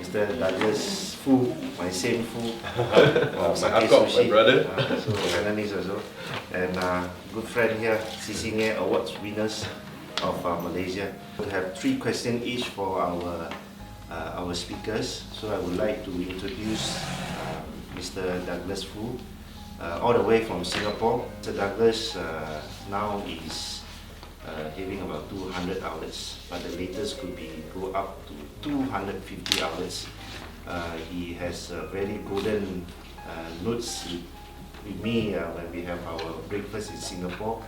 Mr. Douglas Foo, my same Foo, from Sakae my brother. So Cantonese also. And good friend here, CC Ngei, awards winners of Malaysia. We have 3 questions each for our speakers. So I would like to introduce Mr. Douglas Foo, all the way from Singapore. Mr. Douglas now is having about 200 outlets, but the latest could be go up to 250 outlets. He has very golden notes with me when we have our breakfast in Singapore.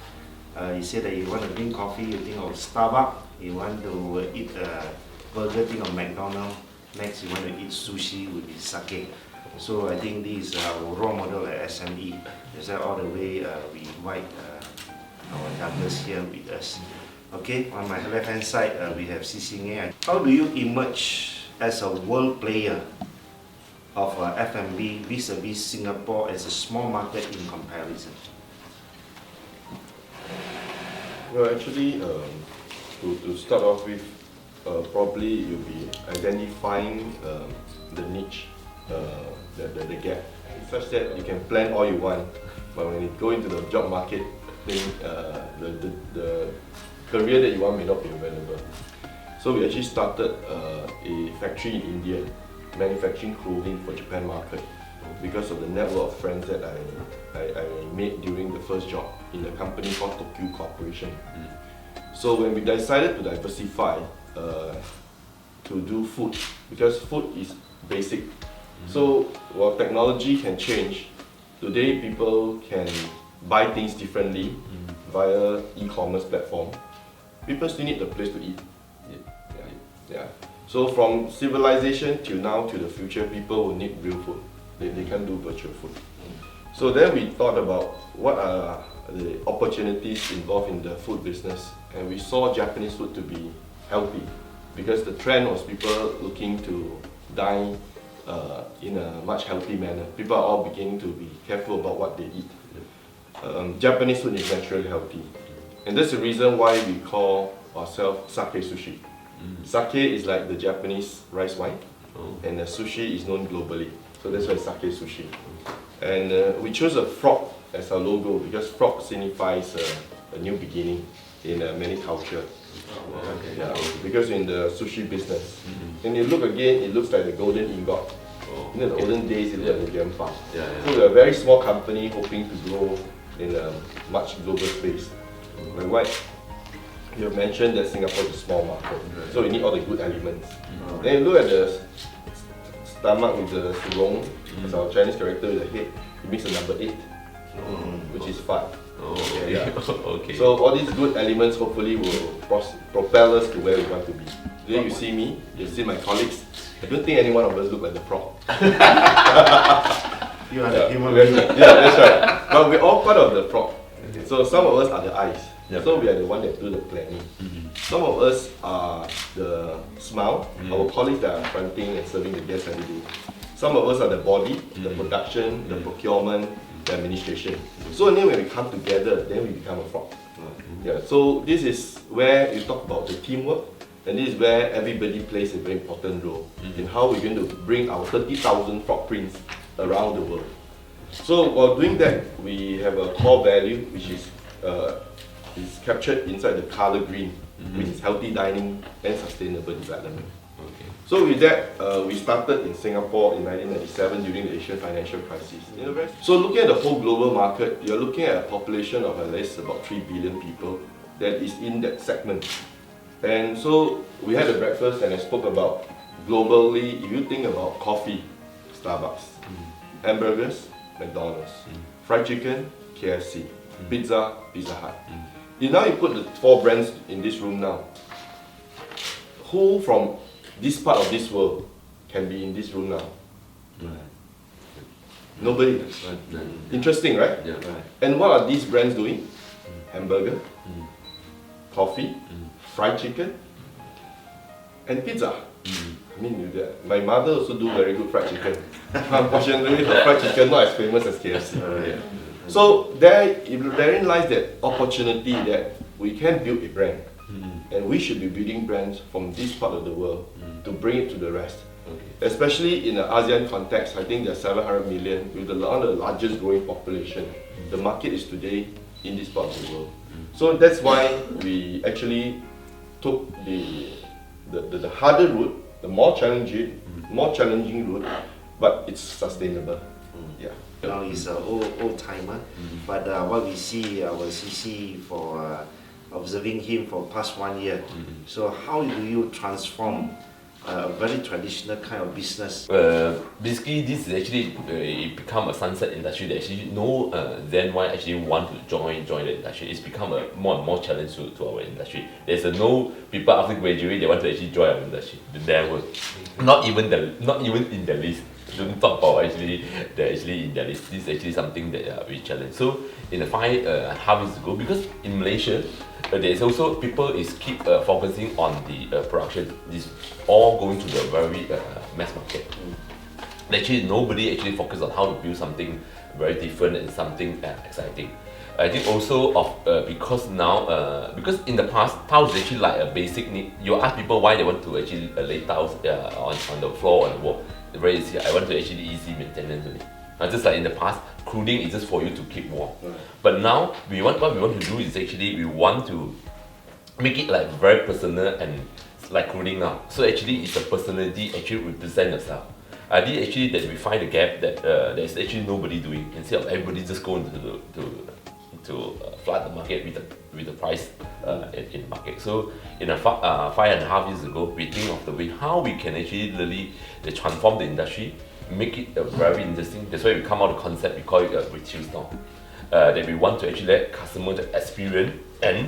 He said that you want to drink coffee, you think of Starbucks. You want to eat a burger, think of McDonald's. Next, you want to eat sushi, would be Sakae. So I think this is our role model at SME. That's why all the way we invite our Douglas here with us. Okay, on my left hand side we have CC Ngei. How do you emerge as a world player of F&B vis-a-vis Singapore as a small market in comparison? Well, actually, to start off with, probably you'll be identifying the niche, the gap, such that you can plan all you want, but when you go into the job market, then the career that you want may not be available. So we actually started a factory in India, manufacturing clothing for Japan market, because of the network of friends that I made during the first job in a company called Tokyo Corporation. So when we decided to diversify to do food, because food is basic. So while technology can change, today people can buy things differently via e-commerce platform. People still need a place to eat. Yeah. So from civilization till now to the future, people will need real food. They can't do virtual food. So then we thought about what are the opportunities involved in the food business, and we saw Japanese food to be healthy, because the trend was people looking to dine in a much healthy manner. People are all beginning to be careful about what they eat. Japanese food is naturally healthy, and that's the reason why we call ourselves Sakae Sushi. Sake is like the Japanese rice wine, and the sushi is known globally, so that's why Sakae Sushi. And we chose a frog as our logo because frog signifies a new beginning in many cultures. Yeah, because in the sushi business, and you look again, it looks like the golden ingot. In the olden days, it looked like the gempa. So we're a very small company hoping to grow in a much global space. My wife, you mentioned that Singapore is a small market, so you need all the good elements. Then you look at the stomach with the surong, as our Chinese character with the head, it makes the number 8, which is fat. Okay. So all these good elements hopefully will propel us to where we want to be. Today you see me, you see my colleagues. I don't think any one of us look like the frog. You are the human being. Yeah, that's right. But we're all part of the frog. So some of us are the eyes. So we are the one that do the planning. Some of us are the smile, our colleagues that are fronting and serving the guests every day. Some of us are the body, the production, the procurement, the administration. So then when we come together, then we become a frog. Yeah. So this is where you talk about the teamwork, and this is where everybody plays a very important role in how we're going to bring our 30,000 frog prints around the world. So while doing that, we have a core value which is captured inside the color green, which is healthy dining and sustainable development. So with that, we started in Singapore in 1997 during the Asian financial crisis. So looking at the whole global market, you're looking at a population of at least about 3 billion people that is in that segment. And so we had a breakfast and I spoke about globally, if you think about coffee, Starbucks, hamburgers, McDonald's, fried chicken, KFC, pizza, Pizza Hut. Now you put the 4 brands in this room now. Who from this part of this world can be in this room now? Nobody. Interesting, right? And what are these brands doing? Hamburger, coffee, fried chicken, and pizza. I mean, my mother also do very good fried chicken. Unfortunately, her fried chicken not as famous as KFC. So therein lies that opportunity that we can build a brand, and we should be building brands from this part of the world to bring it to the rest. Okay. Especially in the ASEAN context, I think there are 700 million with one of the largest growing population. The market is today in this part of the world. So that's why we actually took the harder route, the more challenging route, but it's sustainable. Yeah. Now he's an old timer, but what we see our CC for observing him for past 1 year. So how do you transform a very traditional kind of business? Basically, this is actually it become a sunset industry that actually no Zen.Y actually want to join the industry. It's become a more and more challenge to our industry. There's no people after graduate they want to actually join our industry. Never, not even in the list. Don't talk about actually they're actually in their list. This is actually something that we challenge. So in the 5.5 years ago, because in Malaysia there's also people is keep focusing on the production. This all going to the very mass market. Actually, nobody actually focus on how to build something very different and something exciting. I think also of because now because in the past tiles is actually like a basic need. You ask people why they want to actually lay tiles on the floor or on the wall. Very easy. I want to actually easy maintenance only. Just like in the past, cooling is just for you to keep warm. But now what we want to do is actually we want to make it like very personal and like cooling now. So actually it's a personality actually represent yourself. I think actually that we find a gap that there's actually nobody doing. Instead of everybody just going to flood the market with the price in the market. So in a 5.5 years ago, we think of the way how we can actually really transform the industry, make it very interesting. That's why we come out with a concept, we call it a retail store. That we want to actually let customers experience, and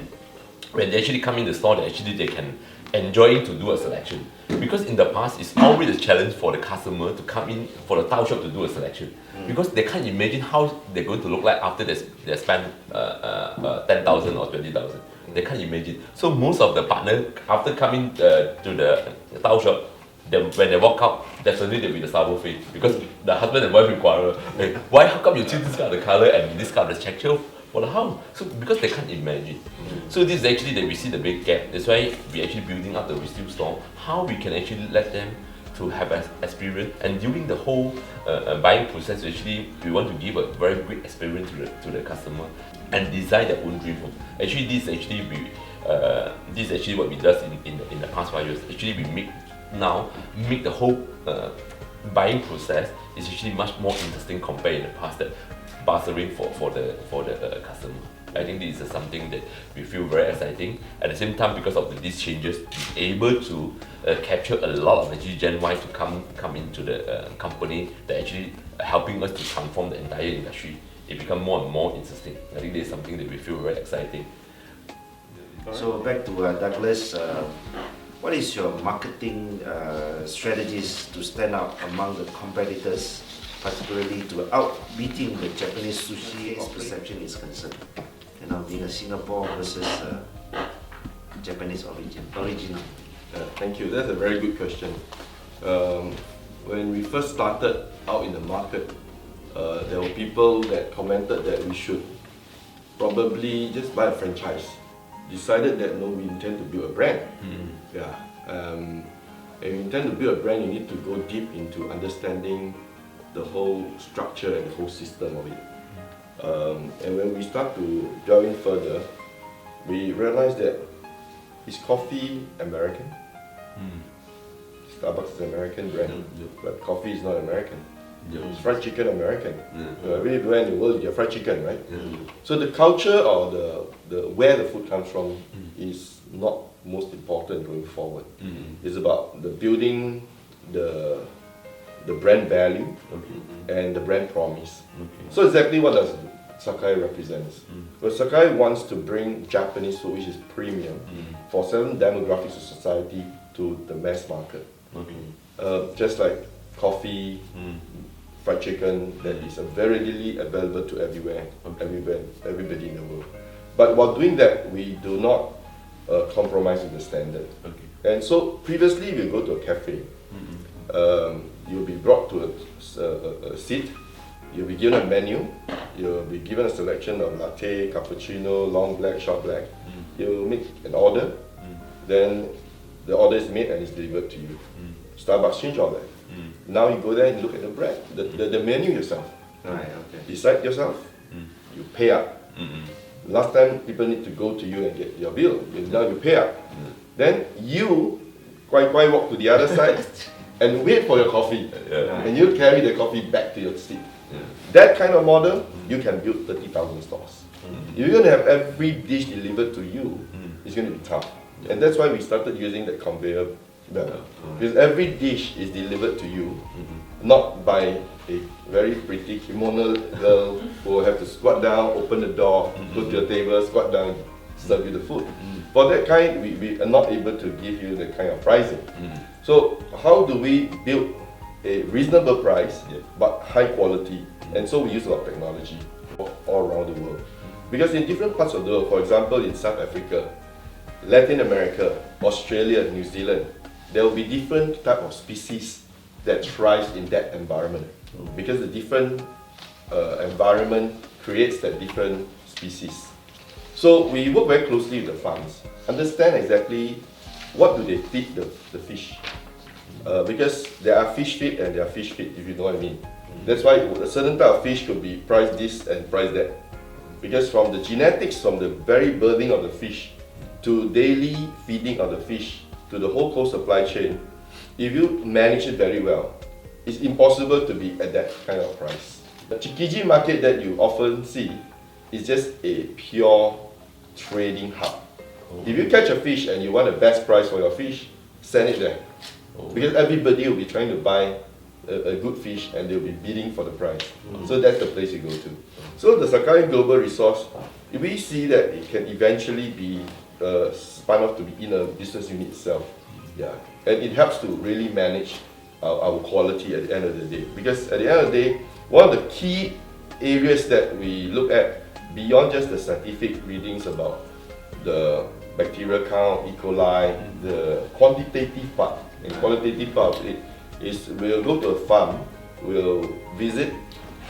when they actually come in the store, they can enjoy to do a selection. Because in the past, it's always a challenge for the customer to come in for the tile shop to do a selection. Because they can't imagine how they're going to look like after they spend 10,000 or 20,000. They can't imagine. So most of the partners, after coming to the tile shop, when they walk out, definitely they'll be the sour face. Because the husband and wife will quarrel. Hey, why, how come you choose this kind of color and this kind of texture for the house? So because they can't imagine. So this is actually that we see the big gap. That's why we're actually building up the retail store. How we can actually let them to have an experience, and during the whole buying process, actually we want to give a very great experience to the customer and design their own dream home. Actually, this is actually what we does in the past 5 years. Actually, we make the whole buying process is actually much more interesting compared in the past that bartering for the customer. I think this is something that we feel very exciting. At the same time, because of these changes, we're able to capture a lot of actually Gen-Y to come into the company that actually helping us to transform the entire industry. It become more and more interesting. I think this is something that we feel very exciting. So back to Douglas, what is your marketing strategies to stand out among the competitors, particularly to outbeating the Japanese sushi as perception is concerned? You know, being a Singapore versus Japanese original. Thank you. That's a very good question. When we first started out in the market, there were people that commented that we should probably just buy a franchise. Decided that no, we intend to build a brand. Yeah. And we intend to build a brand, you need to go deep into understanding the whole structure and the whole system of it. And when we start to delve in further, we realize that is coffee American? Starbucks is an American brand, but coffee is not American. Is fried chicken American? Everywhere in the world you get fried chicken, right? So the culture or the where the food comes from is not most important going forward. It's about the building the brand value and the brand promise. So exactly what does Sakae represents. But Sakae wants to bring Japanese food, which is premium, for certain demographics of society to the mass market. Just like coffee, fried chicken, that is very readily available to everybody in the world. But while doing that, we do not compromise with the standard. And so previously, we go to a cafe. You'll be brought to a seat. You'll be given a menu. You'll be given a selection of latte, cappuccino, long black, short black. You make an order. Then the order is made and it's delivered to you. Starbucks changed all that. Now you go there and look at the bread, the menu yourself. Right, okay. Decide yourself. You pay up. Last time people need to go to you and get your bill. Now you pay up. Then you quite walk to the other side and wait for your coffee. And you carry the coffee back to your seat. That kind of model, you can build 30,000 stores. If you're going to have every dish delivered to you, it's going to be tough. And that's why we started using that conveyor belt. Because every dish is delivered to you, not by a very pretty kimono girl who will have to squat down, open the door, go to your table, squat down, serve you the food. For that kind, we are not able to give you the kind of pricing. So how do we build a reasonable price but high quality? And so we use a lot of technology all around the world. Because in different parts of the world, for example in South Africa, Latin America, Australia, New Zealand, there will be different type of species that thrives in that environment. Because the different environment creates that different species. So we work very closely with the farms, understand exactly what do they feed the fish. Because there are fish feed and there are fish feed, if you know what I mean. That's why a certain type of fish could be priced this and priced that. Because from the genetics, from the very birthing of the fish, to daily feeding of the fish, to the whole supply chain, if you manage it very well, it's impossible to be at that kind of price. The Tsukiji market that you often see is just a pure trading hub. If you catch a fish and you want the best price for your fish, send it there. Because everybody will be trying to buy a good fish and they'll be bidding for the price. So that's the place you go to. So the Sakae Global Resource, we see that it can eventually be spun off to be in a business unit itself. And it helps to really manage our quality at the end of the day. Because at the end of the day, one of the key areas that we look at beyond just the scientific readings about the bacterial count, E. coli, the quantitative part and qualitative part of it is we'll go to a farm, we'll visit,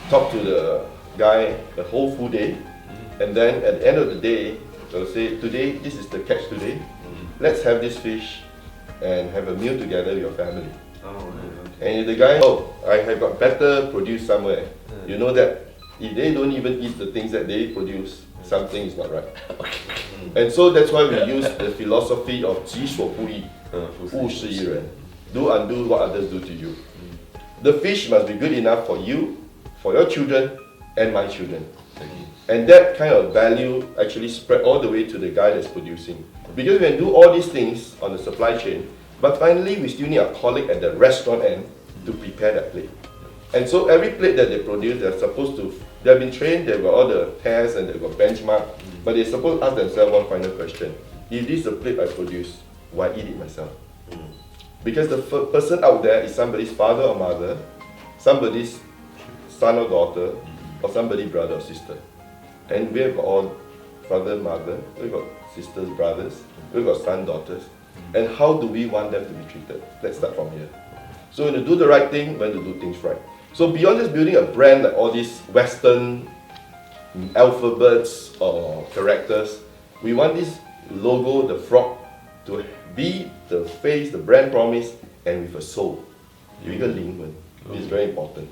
talk to the guy the whole full day, and then at the end of the day, they'll say, today, this is the catch today, let's have this fish and have a meal together with your family. And if the guy, I have got better produce somewhere, you know that if they don't even eat the things that they produce, something is not right. And so that's why we use the philosophy of 己所不欲，勿施于人. Do undo what others do to you. The fish must be good enough for you, for your children, and my children. And that kind of value actually spread all the way to the guy that's producing. Because we can do all these things on the supply chain, but finally we still need a colleague at the restaurant end to prepare that plate. And so every plate that they produce, they've been trained, they've got all the tests and they've got benchmark, but they're supposed to ask themselves one final question. If this is a plate I produce, why eat it myself? Because the person out there is somebody's father or mother, somebody's son or daughter, or somebody's brother or sister. And we have got all father, mother, we've got sisters, brothers, we've got son, daughters. And how do we want them to be treated? Let's start from here. So when you do the right thing, when to do things right. So beyond just building a brand like all these Western alphabets or characters, we want this logo, the frog, to be the face, the brand promise, and with a soul. This is very important.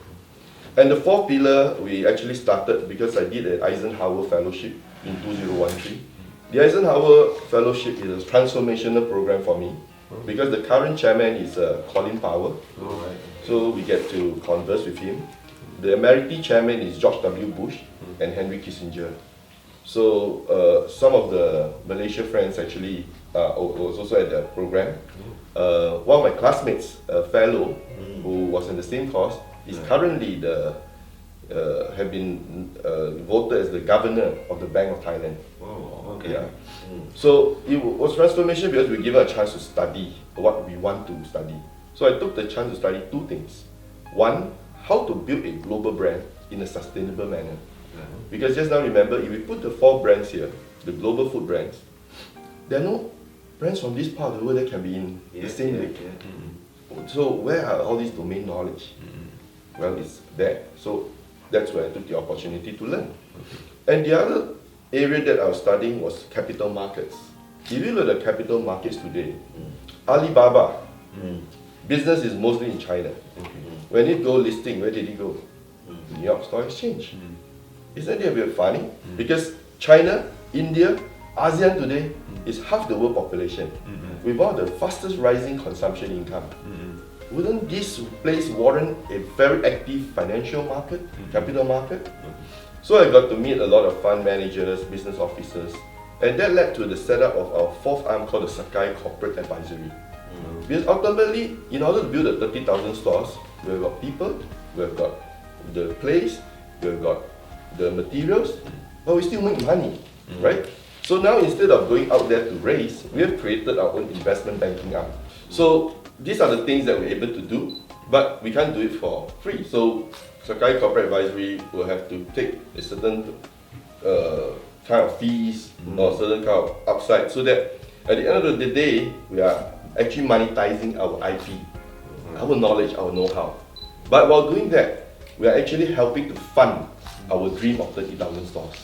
And the fourth pillar, we actually started because I did an Eisenhower Fellowship in 2013. The Eisenhower Fellowship is a transformational program for me because the current chairman is Colin Powell. So we get to converse with him. The emeriti chairman is George W. Bush and Henry Kissinger. So some of the Malaysia friends actually was also at the program. One of my classmates, a fellow who was in the same course, is currently have been voted as the governor of the Bank of Thailand. So it was transformation because we gave her a chance to study what we want to study. So I took the chance to study two things. One, how to build a global brand in a sustainable manner. Because just now remember, if we put the four brands here, the global food brands, there are no brands from this part of the world that can be in the same league. So where are all this domain knowledge? Well, it's there. So that's where I took the opportunity to learn. And the other area that I was studying was capital markets. If you look at the capital markets today, Alibaba business is mostly in China. When it go listing, where did it go? New York Stock Exchange. Isn't it a bit funny? Because China, India, ASEAN today is half the world population. With all the fastest rising consumption income. Wouldn't this place warrant a very active financial market, capital market? So I got to meet a lot of fund managers, business officers, and that led to the setup of our fourth arm called the Sakae Corporate Advisory. Because ultimately, in order to build a 30,000 stores, we've got people, we've got the place, we've got the materials, but we still make money, right? So now instead of going out there to raise, we have created our own investment banking arm. So these are the things that we're able to do, but we can't do it for free. So Sakae Corporate Advisory will have to take a certain kind of fees or certain kind of upside, so that at the end of the day, we are actually monetizing our IP, our knowledge, our know-how. But while doing that, we are actually helping to fund our dream of 30,000 stores.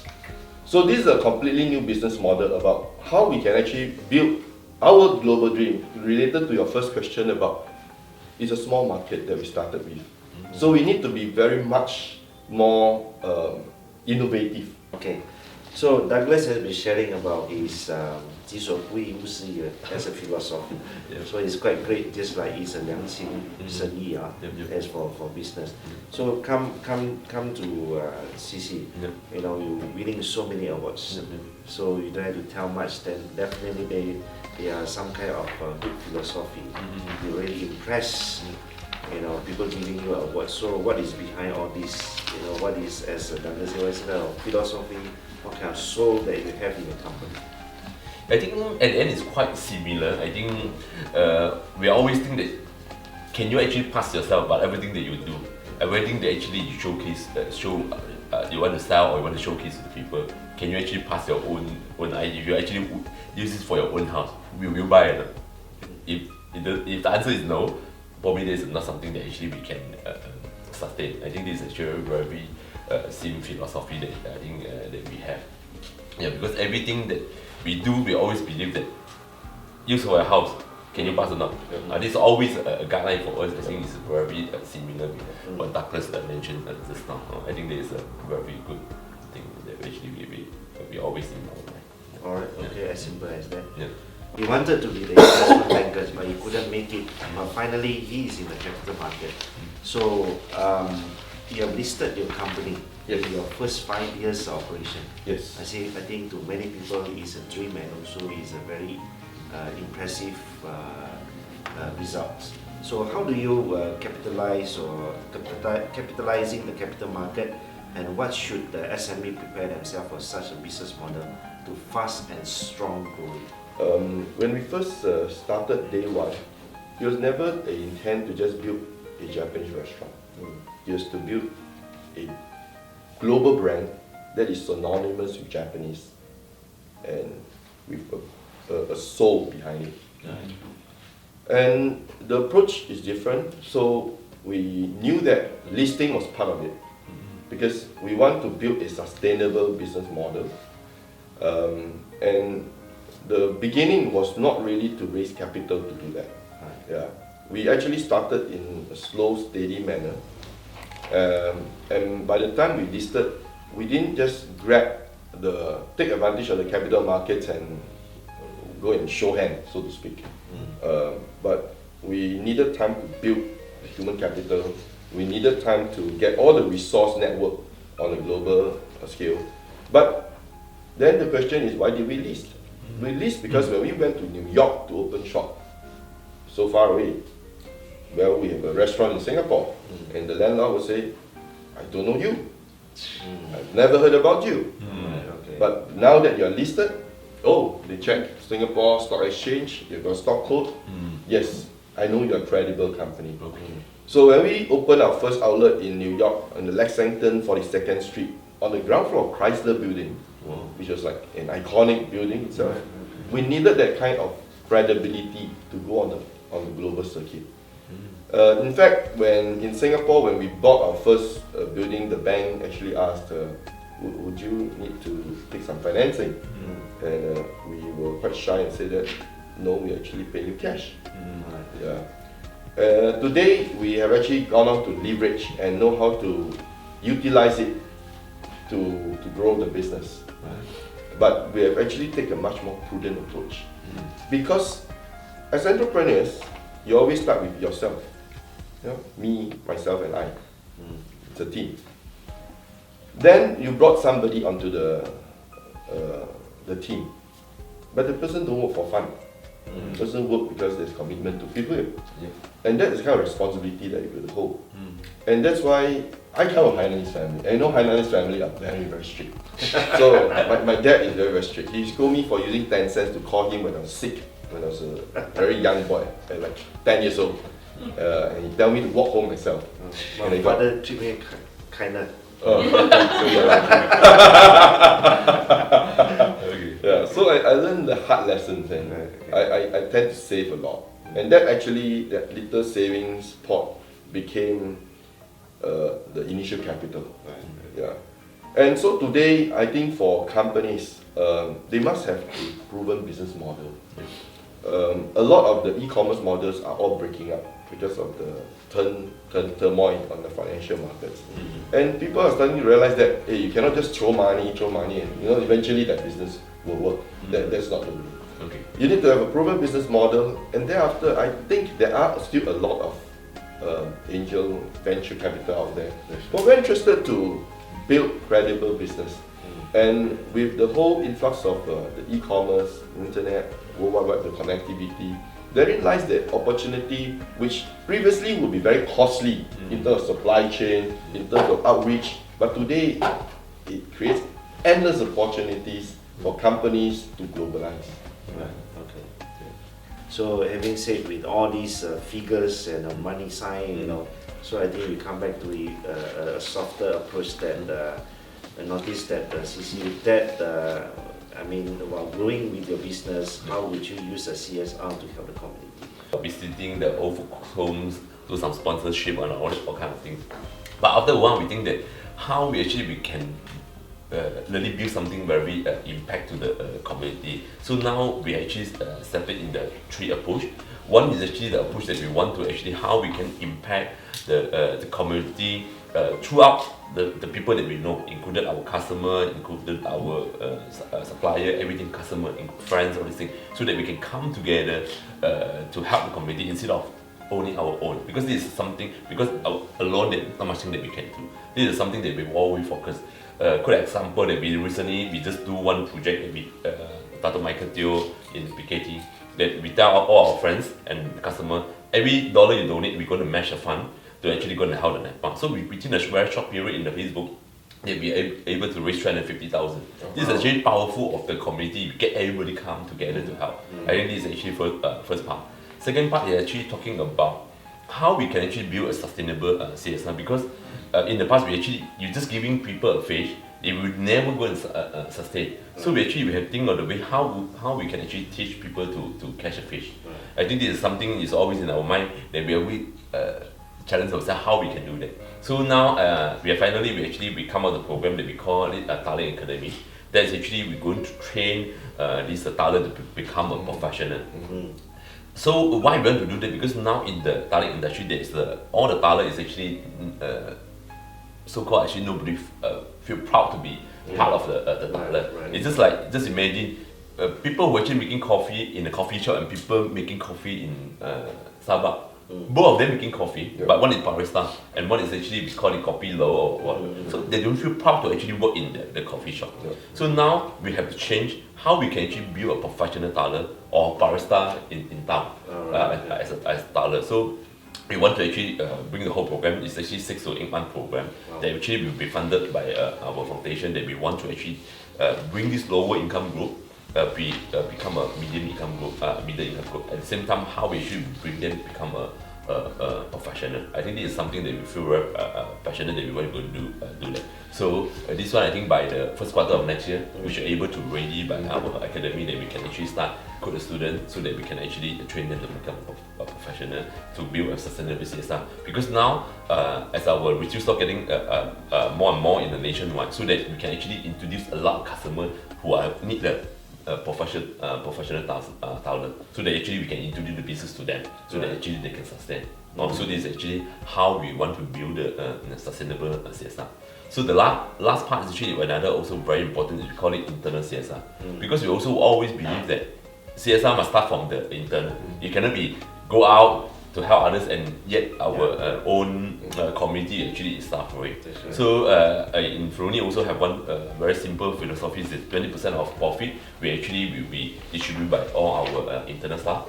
So this is a completely new business model about how we can actually build our global dream, related to your first question about, it's a small market that we started with. So we need to be very much more innovative. Okay, so Douglas has been sharing about his 己所不欲勿施于人 as a philosophy. So it's quite great, just like it's a 良心生意 as for business. So come to CC. You know, you're winning so many awards. So you don't have to tell much. Then definitely they are some kind of good philosophy. You really impress. You know, people giving you awards. So what is behind all this? You know, what is, as Douglas said, what kind of philosophy, what kind of soul that you have in the company? I think at the end it's quite similar. I think we always think that, can you actually pass yourself about everything that you do, everything that actually you showcase, you want to sell or you want to showcase to the people, can you actually pass your own idea? If you actually use this for your own house, will you buy it? If the answer is no, probably this is not something that actually we can sustain. I think this is actually a very same philosophy that I think that we have. Yeah, because everything that we do, we always believe that use for your house, can you pass or not? This is always a guideline for us. I think it's very similar with what Douglas mentioned just now. I think there is a very good thing that actually we always in our mind. Alright, okay, as simple as that. Yeah. He wanted to be the investment banker, but he couldn't make it. But finally, he is in the capital market. So you have listed your company. Yes. Your first 5 years of operation. Yes. I think to many people it's a dream, and also it's a very impressive result. So how do you capitalize or capitalizing the capital market, and what should the SME prepare themselves for such a business model to fast and strong growing? When we first started day one, it was never the intent to just build a Japanese restaurant. It was to build a global brand that is synonymous with Japanese and with a soul behind it. And the approach is different, so we knew that listing was part of it, because we want to build a sustainable business model. And the beginning was not really to raise capital to do that. Yeah. We actually started in a slow, steady manner. And by the time we listed, we didn't just take advantage of the capital markets and go and show hand, so to speak. But we needed time to build the human capital. We needed time to get all the resource network on a global scale. But then the question is, why did we list? We list because when we went to New York to open shop, so far away, well, we have a restaurant in Singapore, and the landlord would say, I don't know you. I've never heard about you. Okay. But now that you're listed, oh, they check Singapore Stock Exchange, you've got stock code. Yes, I know you're a credible company. So when we opened our first outlet in New York on the Lexington 42nd Street, on the ground floor of Chrysler building, which was like an iconic building itself, we needed that kind of credibility to go on the global circuit. In fact, in Singapore, when we bought our first building, the bank actually asked, would you need to take some financing? And we were quite shy and said that, no, we actually pay you cash. Yeah. Today, we have actually gone on to leverage and know how to utilize it to grow the business. But we have actually taken a much more prudent approach. Because as entrepreneurs, you always start with yourself. You know, me, myself, and I. It's a team. Then you brought somebody onto the team, but the person don't work for fun. The person work because there's commitment to people, and that is the kind of responsibility that you will hold. And that's why I come from Hainanese family. And you know Hainanese family are very, very strict. So my dad is very, very strict. He scolded me for using 10 cents to call him when I was sick, when I was a very young boy, at like 10 years old. And he tell me to walk home myself. My father treat me kinder. So you're lucky. Yeah, so I learned the hard lessons, and I tend to save a lot. And that little savings pot became the initial capital. Yeah. And so today, I think for companies, they must have a proven business model. A lot of the e-commerce models are all breaking up because of the turmoil on the financial markets. And people are starting to realize that, hey, you cannot just throw money, and eventually that business will work. That's not the way. Okay. You need to have a proven business model, and thereafter, I think there are still a lot of angel venture capital out there. But we're interested to build credible business. And with the whole influx of the e-commerce, internet, World Wide Web, the connectivity, therein lies the opportunity which previously would be very costly in terms of supply chain, in terms of outreach, but today it creates endless opportunities for companies to globalize. Right. Okay. So having said with all these figures and money sign, so I think we come back to a softer approach that I noticed that CC with that. While growing with your business, how would you use a CSR to help the community? Visiting the old homes, do some sponsorship and all kind of things. But after a while, we think that how we can really build something very impact to the community. So now we actually step it in the three approach. One is actually the approach that we want to actually how we can impact the community throughout the people that we know, included our customer, included our supplier, everything, customer, friends, all these things, so that we can come together to help the community instead of only our own. Because this is something, alone there's not much thing that we can do. This is something that we always focus. Good example that we just do one project that we Dr. Michael Teo in PKT, that we tell all our friends and customer, every dollar you donate, we're going to match a fund to actually go and help the NEPA. So within a very short period in the Facebook, they'll be able to raise 350,000. This is actually powerful of the community. We get everybody come together to help. I think this is actually first part. Second part is actually talking about how we can actually build a sustainable CSR, because in the past you're just giving people a fish, they will never go and sustain. So we have to think of the way how we can actually teach people to catch a fish. I think this is something is always in our mind that we challenge ourselves how we can do that. So now we come out with a program that we call it Talent Academy. That's actually we're going to train this talent to become a professional. So why we want to do that? Because now in the talent industry, all the talent is actually so-called actually nobody feel proud to be part of the talent. Right. It's just imagine people who are actually making coffee in a coffee shop and people making coffee in Starbucks. Both of them making coffee, but one is barista and one is actually we call it coffee low or what. So they don't feel proud to actually work in the coffee shop. So now we have to change how we can actually build a professional talent or barista in town as a talent. So we want to actually bring the whole program. It's actually 6 to 8 month program that actually will be funded by our foundation, that we want to actually bring this lower income group become a medium income group, middle income group. At the same time, how we should bring them become a professional. I think this is something that we feel very passionate that we want to do that. So this one, I think by the first quarter of next year, we should be able to ready by our academy that we can actually start coach the students so that we can actually train them to become a professional to build a sustainable CSR. Because now, as our retail stock getting more and more in the nationwide, so that we can actually introduce a lot of customers who need the professional talent, so that actually we can introduce the business to them, so that actually they can sustain. So this is actually how we want to build a sustainable CSR. So the last part is actually another also very important, we call it internal CSR. Because we also always believe that CSR must start from the internal. You cannot go out to help others and yet our own community actually is suffering. Right. So in Feruni also have one very simple philosophy, is that 20% of profit we actually will be distributed by all our internal staff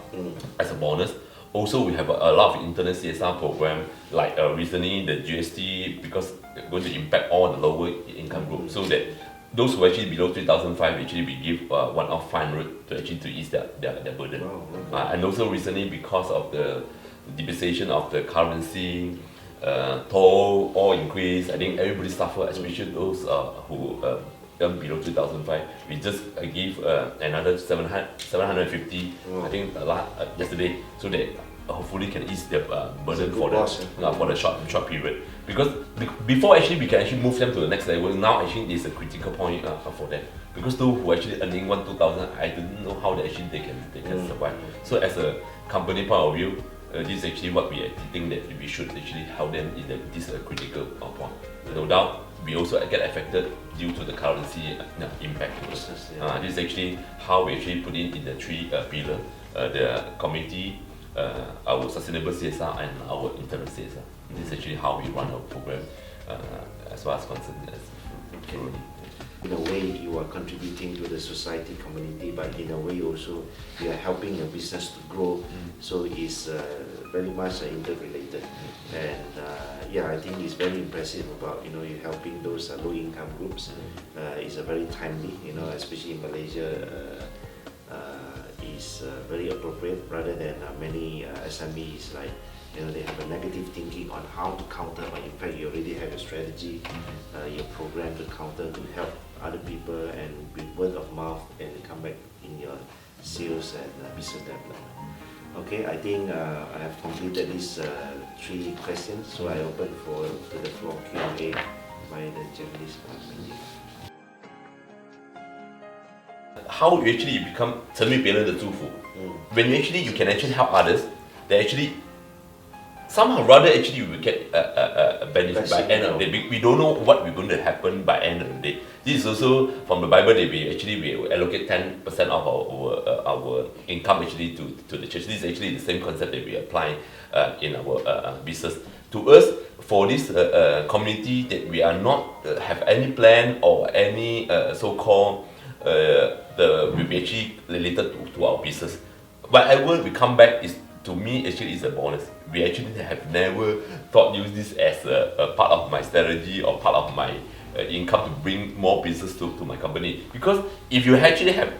as a bonus. Also, we have a lot of internal CSR program, like recently the GST, because it's going to impact all the lower income groups, so that those who actually below 3,500 actually we give one-off 500 to actually to ease their burden. And also recently, because of the depreciation of the currency, toll all increase, I think everybody suffer, especially those who earn below 3,500. We just give another 750, I think yesterday, so that hopefully can ease their burden for the short period. Because before actually we can actually move them to the next level, now actually is a critical point for them. Because those who actually earning 1,000-2,000, I don't know how they can survive. So as a company point of view, this is actually what we think that we should actually help them in this critical point. No doubt, we also get affected due to the currency impact. This is actually how we actually put in the three pillars: the community, our sustainable CSR, and our internal CSR. This is actually how we run our program as far as concerned as Feruni. In a way, you are contributing to the society, community, but in a way also you are helping your business to grow. So it's very much interrelated. And I think it's very impressive about you helping those low-income groups. It's a very timely, especially in Malaysia. Is very appropriate rather than many SMEs like they have a negative thinking on how to counter, but in fact you already have a strategy, your program to counter, to help other people, and with word of mouth and come back in your sales and business development. Okay, I think I have completed these three questions, so I open to the floor Q&A by the journalist. How you actually become 成为别人的祝福? When you can actually help others, they actually somehow rather actually you will get a benefit by end of the day. We don't know what will going to happen by end of the day. This is also from the Bible that we will allocate 10% of our income actually to the church. This is actually the same concept that we apply in our business. To us, for this community, that we are not have any plan or any so-called will be actually related to our business. Whatever we come back is, to me, actually is a bonus. We actually have never thought use this as a part of my strategy or part of my income to bring more business to my company. Because if you actually have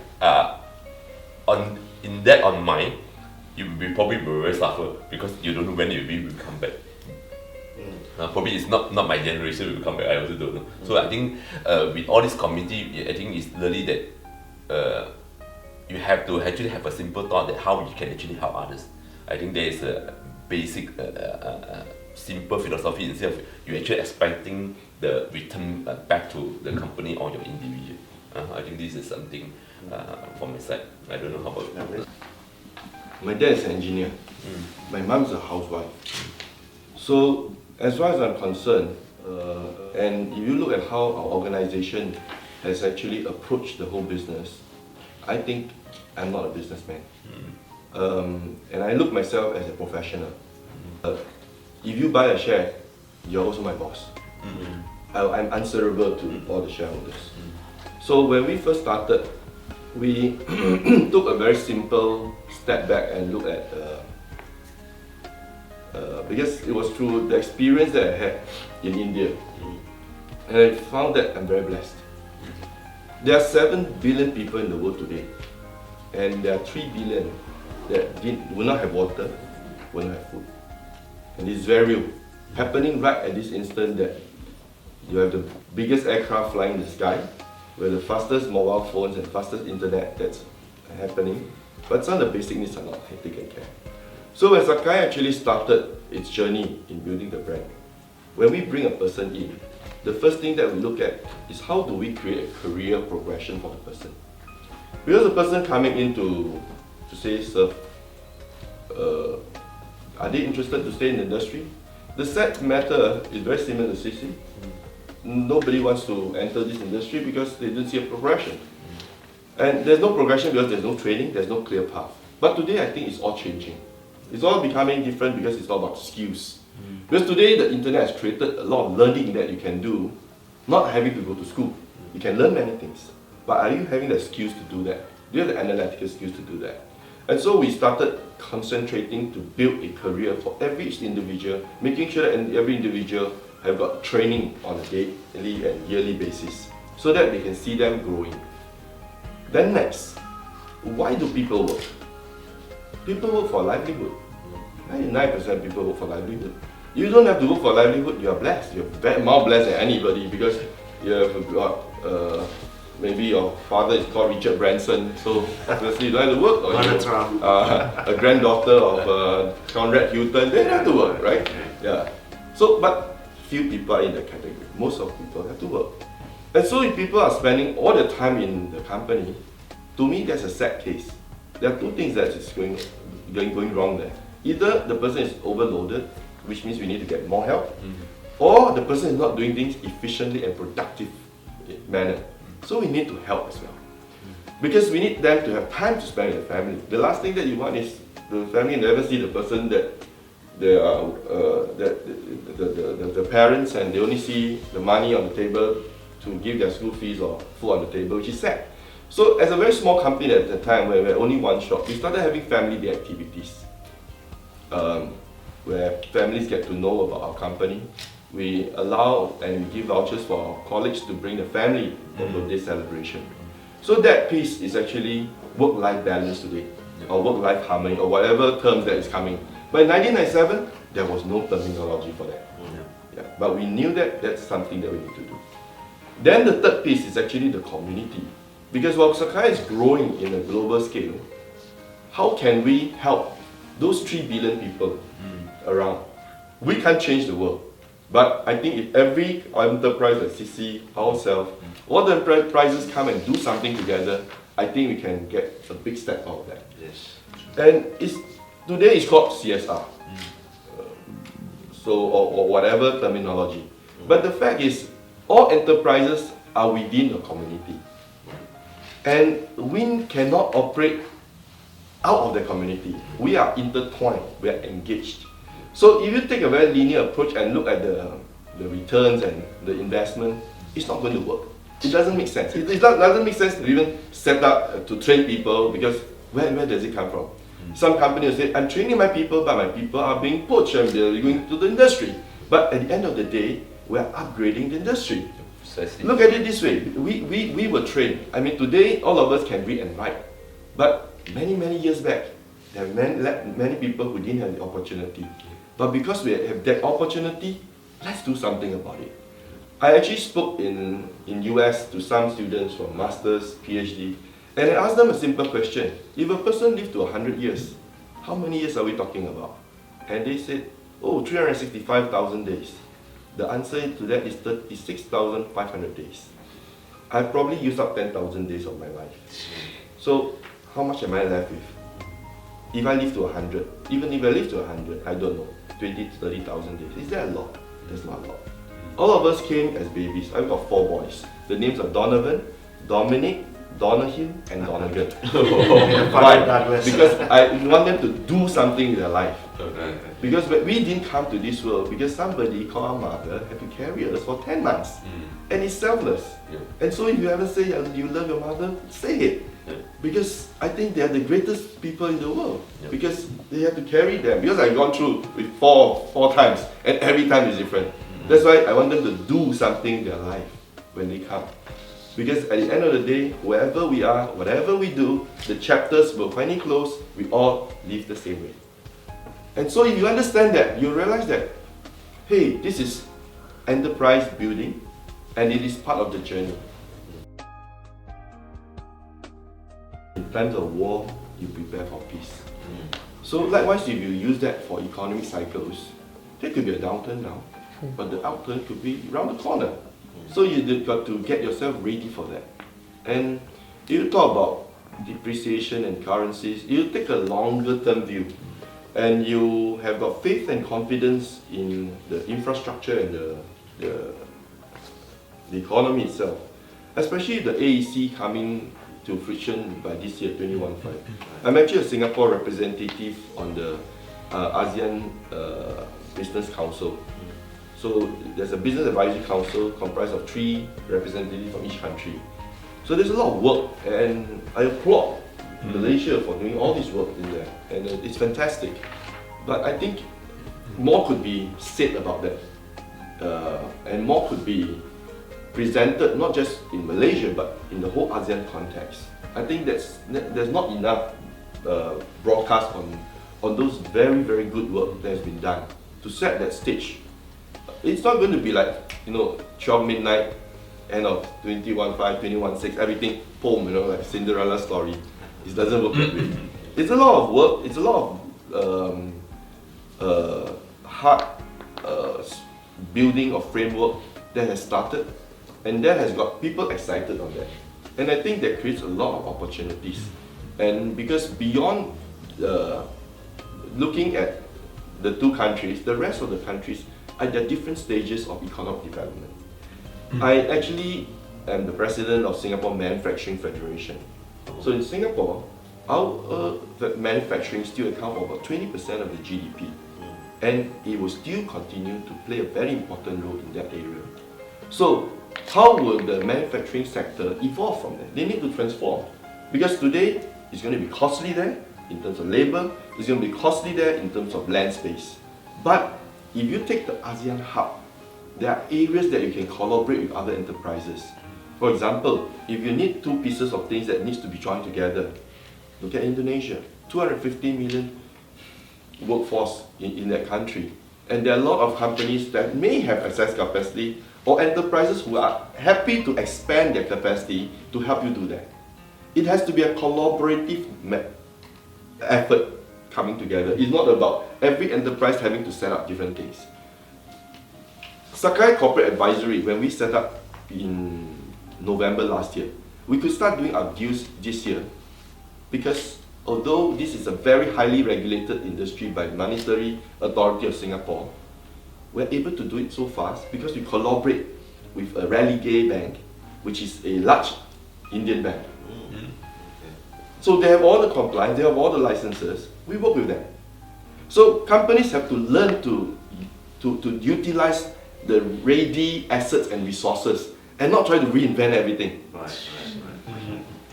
on mind, you will probably very suffer, because you don't know when you will come back. Probably it's not my generation will come back, I also don't know. So I think with all this community, I think it's really that you have to actually have a simple thought that how you can actually help others. I think there is a basic simple philosophy, instead of you actually expecting the return back to the company or your individual. I think this is something from my side. I don't know how about you. My dad is an engineer. My mom is a housewife. So as far as I'm concerned, and if you look at how our organization has actually approached the whole business, I think I'm not a businessman. And I look myself as a professional. If you buy a share, you're also my boss. I'm answerable to all the shareholders. So when we first started, we took a very simple step back and looked at because it was through the experience that I had in India, and I found that I'm very blessed. There are 7 billion people in the world today, and there are 3 billion that will not have water, will not have food. And it's very real, happening right at this instant, that you have the biggest aircraft flying in the sky, with the fastest mobile phones and fastest internet that's happening, but some of the basic needs are not taken care of. So when Sakae actually started its journey in building the brand, when we bring a person in, the first thing that we look at is how do we create a career progression for the person. Because the person coming in to say serve, are they interested to stay in the industry? The sad matter is very similar to CC. Nobody wants to enter this industry because they didn't see a progression. And there's no progression because there's no training, there's no clear path. But today I think it's all changing. It's all becoming different because it's all about skills. Because today the internet has created a lot of learning that you can do, not having to go to school. You can learn many things. But are you having the skills to do that? Do you have the analytical skills to do that? And so we started concentrating to build a career for every individual, making sure that every individual have got training on a daily and yearly basis, so that they can see them growing. Then next, why do people work? People work for livelihood. 99% people work for livelihood. You don't have to work for livelihood, you are blessed. You're more blessed than anybody because you have got maybe your father is called Richard Branson, so obviously you don't have to work. Or a granddaughter of Conrad Hilton, they don't have to work, right? Yeah. So, but few people are in that category. Most of people have to work. And so if people are spending all their time in the company, to me that's a sad case. There are two things that is going wrong there. Either the person is overloaded, which means we need to get more help, or the person is not doing things efficiently and productive manner. So we need to help as well. Because we need them to have time to spend with the family. The last thing that you want is the family never see the person that they are, the parents, and they only see the money on the table to give their school fees or food on the table, which is sad. So as a very small company at the time, where we had only one shop, we started having family day activities. Where families get to know about our company. We allow and we give vouchers for our colleagues to bring the family for birthday celebration. So that piece is actually work-life balance today, or work-life harmony, or whatever terms that is coming. But in 1997, there was no terminology for that. Yeah. But we knew that that's something that we need to do. Then the third piece is actually the community. Because while Sakae is growing in a global scale, how can we help those 3 billion people around? We can't change the world. But I think if every enterprise like CC, ourselves, all the enterprises come and do something together, I think we can get a big step out of that. Yes. And today it's called CSR. Or whatever terminology. But the fact is, all enterprises are within the community. And we cannot operate out of the community. We are intertwined, we are engaged. So if you take a very linear approach and look at the returns and the investment, it's not going to work. It doesn't make sense. It doesn't make sense to even set up to train people, because where does it come from? Some companies say, I'm training my people, but my people are being poached and they're going to the industry. But at the end of the day, we're upgrading the industry. Precisely. Look at it this way, we were trained. I mean, today all of us can read and write. But many years back, there were many people who didn't have the opportunity. But because we have that opportunity, let's do something about it. I actually spoke in US to some students from Masters, PhD, and I asked them a simple question. If a person lived to 100 years, how many years are we talking about? And they said, 365,000 days. The answer to that is 36,500 days. I've probably used up 10,000 days of my life. So how much am I left with? If I live to 100, even if I live to 100, I don't know, 20 to 30,000 days. Is that a lot? That's not a lot. All of us came as babies. I've got 4 boys. The names are Donovan, Dominic, Donahue, and Donegan. Why? Because I want them to do something in their life. Because we didn't come to this world because somebody called our mother had to carry us for 10 months. And it's selfless. And so if you ever say you love your mother, say it. Because I think they are the greatest people in the world. Because they have to carry them. Because I've gone through with four times, and every time is different. That's why I want them to do something in their life when they come. Because at the end of the day, wherever we are, whatever we do, the chapters will finally close, we all live the same way. And so if you understand that, you realize that, hey, this is enterprise building, and it is part of the journey. In times of war, you prepare for peace. So likewise, if you use that for economic cycles, there could be a downturn now, but the upturn could be around the corner. So you've got to get yourself ready for that. And if you talk about depreciation and currencies, you take a longer term view and you have got faith and confidence in the infrastructure and the economy itself, especially the AEC coming to fruition by this year, 2015. I'm actually a Singapore representative on the ASEAN Business Council. So there's a Business Advisory Council comprised of 3 representatives from each country. So there's a lot of work, and I applaud Malaysia for doing all this work in there, and it's fantastic. But I think more could be said about that, and more could be presented not just in Malaysia but in the whole ASEAN context. I think there's not enough broadcast on those very, very good work that has been done to set that stage. It's not going to be like, 12 midnight, end of 21.5, 21.6, everything, boom, like Cinderella story. It doesn't work that way. It's a lot of work, it's a lot of hard building of framework that has started, and that has got people excited on that. And I think that creates a lot of opportunities. And because beyond looking at the 2 countries, the rest of the countries are at different stages of economic development. I actually am the president of Singapore Manufacturing Federation. So in Singapore, our manufacturing still account for about 20% of the GDP. And it will still continue to play a very important role in that area. So how will the manufacturing sector evolve from that? They need to transform. Because today, it's going to be costly there in terms of labor, it's going to be costly there in terms of land space. But if you take the ASEAN hub, there are areas that you can collaborate with other enterprises. For example, if you need 2 pieces of things that needs to be joined together, look at Indonesia, 250 million workforce in that country. And there are a lot of companies that may have excess capacity or enterprises who are happy to expand their capacity to help you do that. It has to be a collaborative effort coming together. It's not about every enterprise having to set up different things. Sakae Corporate Advisory, when we set up in November last year, we could start doing our deals this year because although this is a very highly regulated industry by Monetary Authority of Singapore, we're able to do it so fast because we collaborate with a Raleigh Bank, which is a large Indian bank. So they have all the compliance, they have all the licenses, we work with them. So companies have to learn to utilize the ready assets and resources and not try to reinvent everything. Right.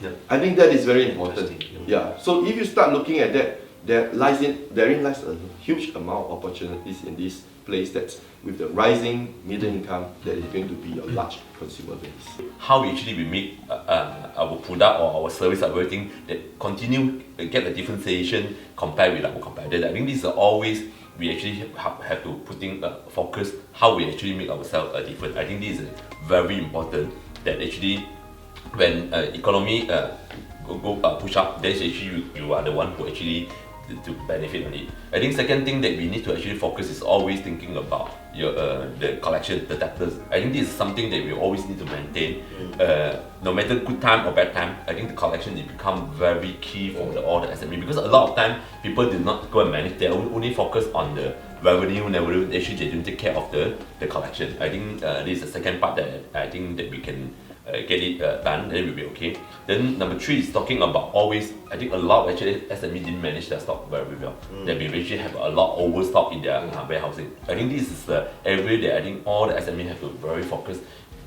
Yeah. I think that is very important. Yeah. So if you start looking at that, therein lies a huge amount of opportunities in this place that's with the rising middle income that is going to be a large consumer base. How we actually make our product or our service or everything that continue get the differentiation compared with our competitors. I think this is always we actually have to put in focus how we actually make ourselves different. I think this is very important that actually when economy push up, then actually you are the one who actually to benefit on it. I think second thing that we need to actually focus is always thinking about your the collection, the debtors. I think this is something that we always need to maintain. No matter good time or bad time, I think the collection it become very key for all the SME because a lot of time people did not go and manage. They only focus on the revenue. Actually, they don't take care of the collection. I think this is the second part that I think that we can get it done, then we'll be okay. Then number 3 is talking about always, I think a lot of actually SME didn't manage their stock very well. That we actually have a lot overstock in their warehousing. I think this is the area that I think all the SME have to very focus.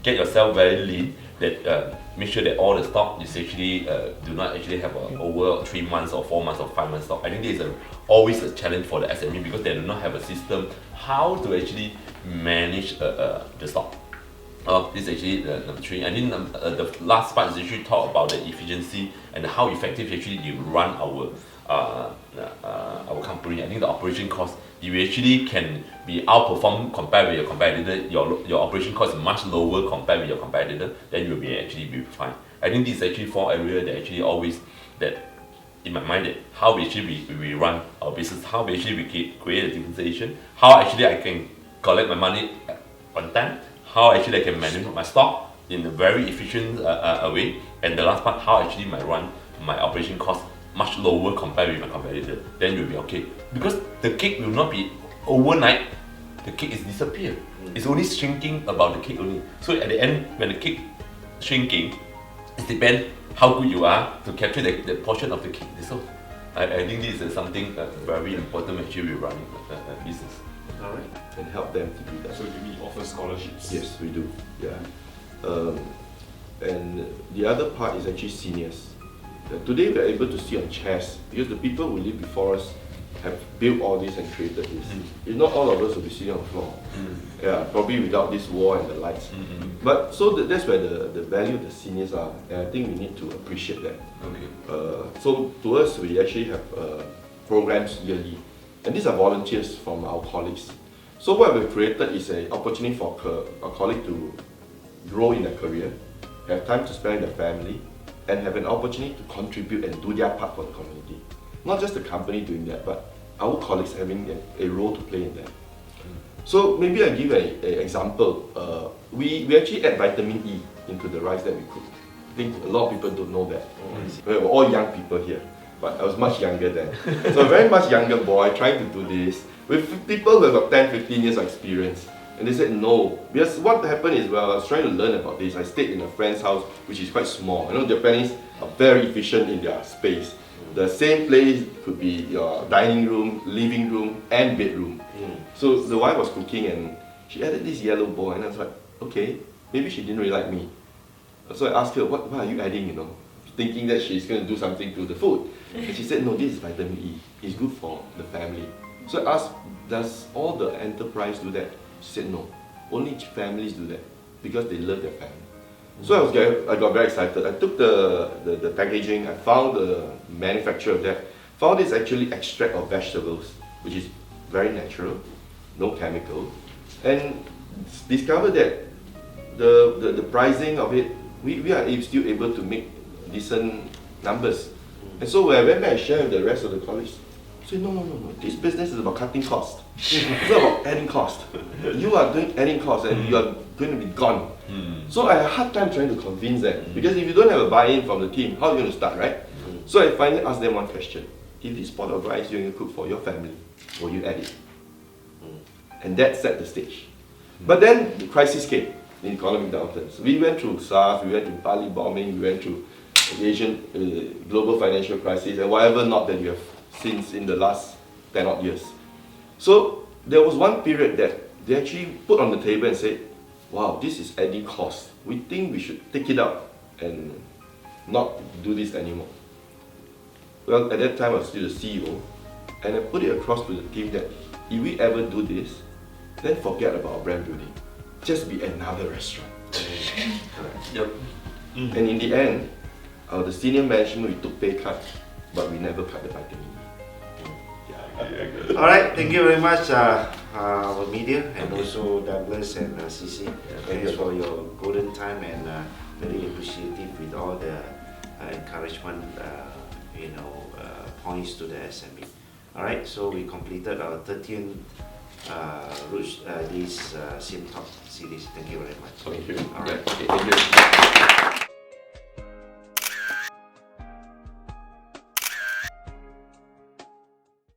Get yourself very lean, that make sure that all the stock is actually do not actually have over 3 months or 4 months or 5 months stock. I think this is always a challenge for the SME because they do not have a system how to actually manage the stock. This is actually number 3. And then the last part is actually talk about the efficiency and how effective actually you run our company. I think the operation cost, if you actually can be outperformed compared with your competitor, your operation cost is much lower compared with your competitor, then you'll be actually be fine. I think this is actually 4 areas that actually always that in my mind that how we actually we run our business, how we actually we create a differentiation, how actually I can collect my money on time, how actually I can manage my stock in a very efficient way, and the last part, how actually I run my operation cost much lower compared with my competitor, then you'll be okay. Because the cake will not be overnight, the cake is disappear. It's only shrinking about the cake only. So at the end, when the cake shrinking, it depends how good you are to capture the portion of the cake. So I think this is something very important when actually we're running a business. All right. And help them to do that. So do we offer scholarships? Yes, we do. Yeah. And the other part is actually seniors. Today we are able to see on chairs because the people who live before us have built all this and created this. If not, all of us will be sitting on the floor. Yeah, probably without this wall and the lights. But so that's where the value of the seniors are, and I think we need to appreciate that. Okay. So to us, we actually have programs yearly, and these are volunteers from our colleagues. So what we've created is an opportunity for a colleague to grow in their career, have time to spend with their family, and have an opportunity to contribute and do their part for the community. Not just the company doing that, but our colleagues having a role to play in that. So maybe I give an example. We actually add vitamin E into the rice that we cook. I think a lot of people don't know that. We're all young people here, but I was much younger then. So a very much younger boy trying to do this with people who have got 10, 15 years of experience. And they said no. Because what happened is, well, I was trying to learn about this. I stayed in a friend's house, which is quite small. I know Japanese are very efficient in their space. The same place could be your dining room, living room, and bedroom. So the wife was cooking and she added this yellow ball, and I was like, okay, maybe she didn't really like me. So I asked her, what are you adding, thinking that she's going to do something to the food. And she said, no, this is vitamin E. It's good for the family. So I asked, does all the enterprise do that? She said, no, only families do that because they love their family. So I got very excited. I took the packaging, I found the manufacturer of that, found it's actually extract of vegetables, which is very natural, no chemical, and discovered that the pricing of it, we are still able to make decent numbers. And so when I went back and shared with the rest of the colleagues, I said, no, this business is about cutting cost. It's not about adding cost. You are doing adding cost and you are going to be gone. So I had a hard time trying to convince them, because if you don't have a buy-in from the team, how are you going to start, right? So I finally asked them one question. If this pot of rice you're going to cook for your family, will you add it? And that set the stage. But then the crisis came, the economic downturns. We went through SARS, we went through Bali bombing, we went through the Asian global financial crisis, and whatever not that we have since in the last 10 odd years. So there was one period that they actually put on the table and said, wow, this is adding cost. We think we should take it out and not do this anymore. Well, at that time I was still the CEO, and I put it across to the team that if we ever do this, then forget about brand building. Just be another restaurant. Yep. And in the end, the senior management, we took pay cut, but we never cut the vitamin E. All right, thank you very much, our media, and also Douglas and CC. Thanks for your golden time, and very appreciative with all the encouragement, points to the SME. All right, so we completed our 13th Roots Days Sim Talk series. Thank you very much. Thank you. All right. Thank you.